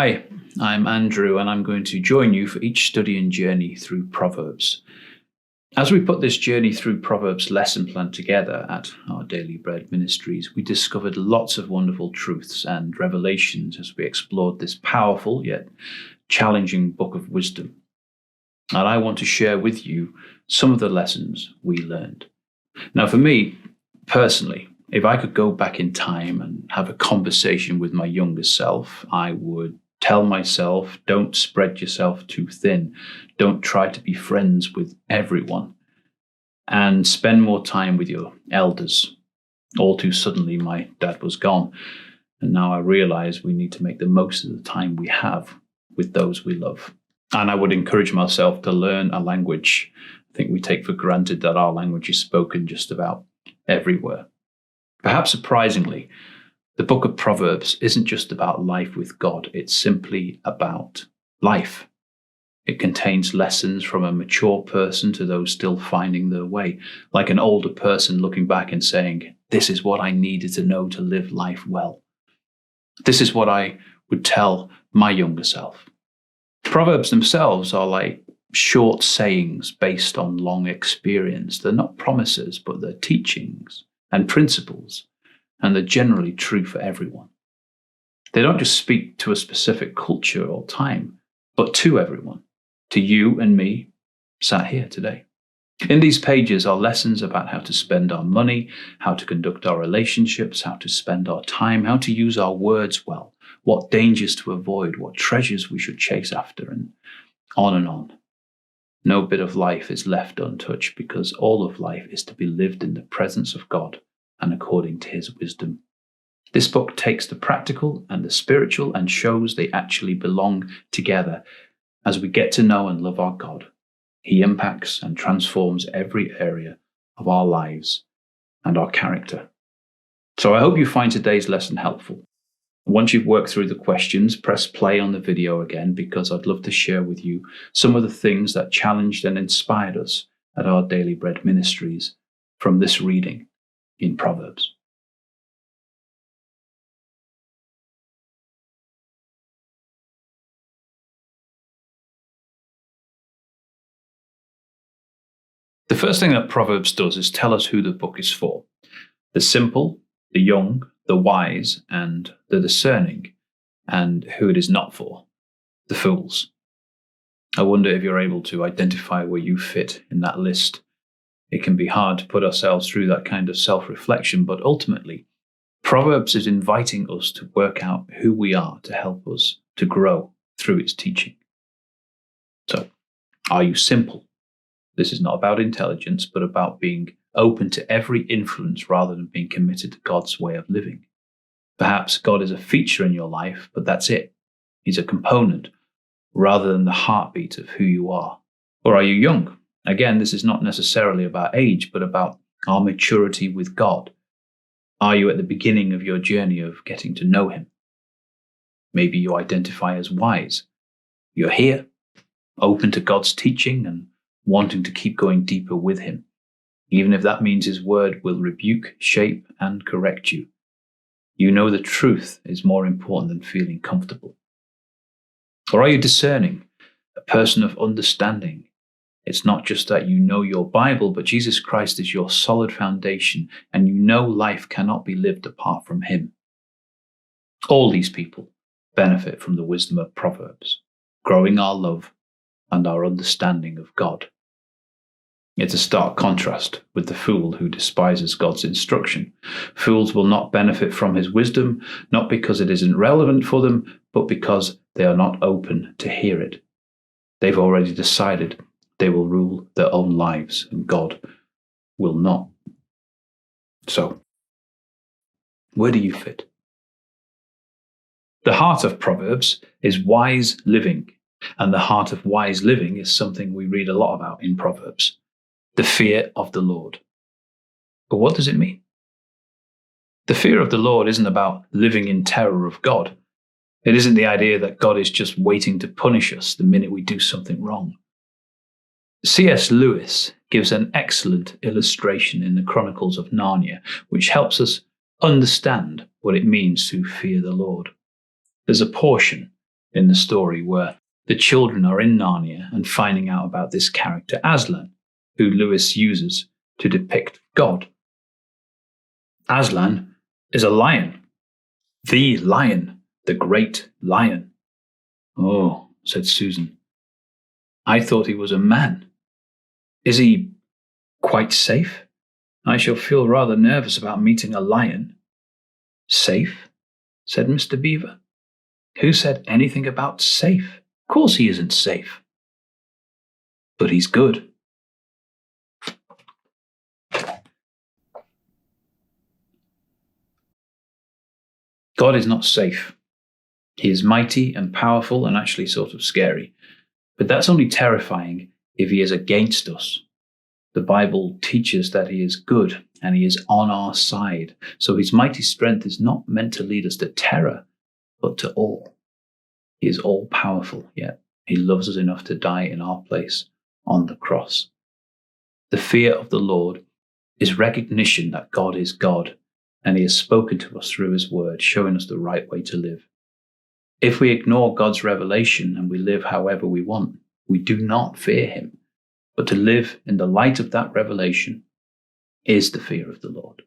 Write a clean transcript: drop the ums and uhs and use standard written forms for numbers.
Hi, I'm Andrew, and I'm going to join you for each study and journey through Proverbs. As we put this journey through Proverbs lesson plan together at our Daily Bread Ministries, we discovered lots of wonderful truths and revelations as we explored this powerful yet challenging book of wisdom. And I want to share with you some of the lessons we learned. Now, for me, personally, if I could go back in time and have a conversation with my younger self, I would tell myself, don't spread yourself too thin. Don't try to be friends with everyone. And spend more time with your elders. All too suddenly, my dad was gone. And now I realize we need to make the most of the time we have with those we love. And I would encourage myself to learn a language. I think we take for granted that our language is spoken just about everywhere. Perhaps surprisingly, the book of Proverbs isn't just about life with God, it's simply about life. It contains lessons from a mature person to those still finding their way, like an older person looking back and saying, this is what I needed to know to live life well. This is what I would tell my younger self. Proverbs themselves are like short sayings based on long experience. They're not promises, but they're teachings and principles, and they're generally true for everyone. They don't just speak to a specific culture or time, but to everyone, to you and me, sat here today. In these pages are lessons about how to spend our money, how to conduct our relationships, how to spend our time, how to use our words well, what dangers to avoid, what treasures we should chase after, and on and on. No bit of life is left untouched because all of life is to be lived in the presence of God and according to his wisdom. This book takes the practical and the spiritual and shows they actually belong together. As we get to know and love our God, he impacts and transforms every area of our lives and our character. So I hope you find today's lesson helpful. Once you've worked through the questions, press play on the video again because I'd love to share with you some of the things that challenged and inspired us at our Daily Bread Ministries from this reading in Proverbs. The first thing that Proverbs does is tell us who the book is for. The simple, the young, the wise, and the discerning, and who it is not for, the fools. I wonder if you're able to identify where you fit in that list. It can be hard to put ourselves through that kind of self-reflection, but ultimately, Proverbs is inviting us to work out who we are to help us to grow through its teaching. So, are you simple? This is not about intelligence, but about being open to every influence rather than being committed to God's way of living. Perhaps God is a feature in your life, but that's it. He's a component rather than the heartbeat of who you are. Or are you young? Again, this is not necessarily about age, but about our maturity with God. Are you at the beginning of your journey of getting to know him? Maybe you identify as wise. You're here, open to God's teaching and wanting to keep going deeper with him, even if that means his word will rebuke, shape, and correct you. You know the truth is more important than feeling comfortable. Or are you discerning, a person of understanding? It's not just that you know your Bible, but Jesus Christ is your solid foundation, and you know life cannot be lived apart from him. All these people benefit from the wisdom of Proverbs, growing our love and our understanding of God. It's a stark contrast with the fool who despises God's instruction. Fools will not benefit from his wisdom, not because it isn't relevant for them, but because they are not open to hear it. They've already decided they will rule their own lives, and God will not. So, where do you fit? The heart of Proverbs is wise living, and the heart of wise living is something we read a lot about in Proverbs. The fear of the Lord. But what does it mean? The fear of the Lord isn't about living in terror of God. It isn't the idea that God is just waiting to punish us the minute we do something wrong. C.S. Lewis gives an excellent illustration in the Chronicles of Narnia, which helps us understand what it means to fear the Lord. There's a portion in the story where the children are in Narnia and finding out about this character Aslan, who Lewis uses to depict God. Aslan is a lion. The lion. The great lion. Oh, said Susan. I thought he was a man. Is he quite safe? I shall feel rather nervous about meeting a lion. Safe? Said Mr. Beaver. Who said anything about safe? Of course he isn't safe. But he's good. God is not safe. He is mighty and powerful and actually sort of scary. But that's only terrifying if he is against us. The Bible teaches that he is good and he is on our side. So his mighty strength is not meant to lead us to terror, but to awe. He is all powerful, yet he loves us enough to die in our place on the cross. The fear of the Lord is recognition that God is God, and he has spoken to us through his word, showing us the right way to live. If we ignore God's revelation and we live however we want, we do not fear him. But to live in the light of that revelation is the fear of the Lord.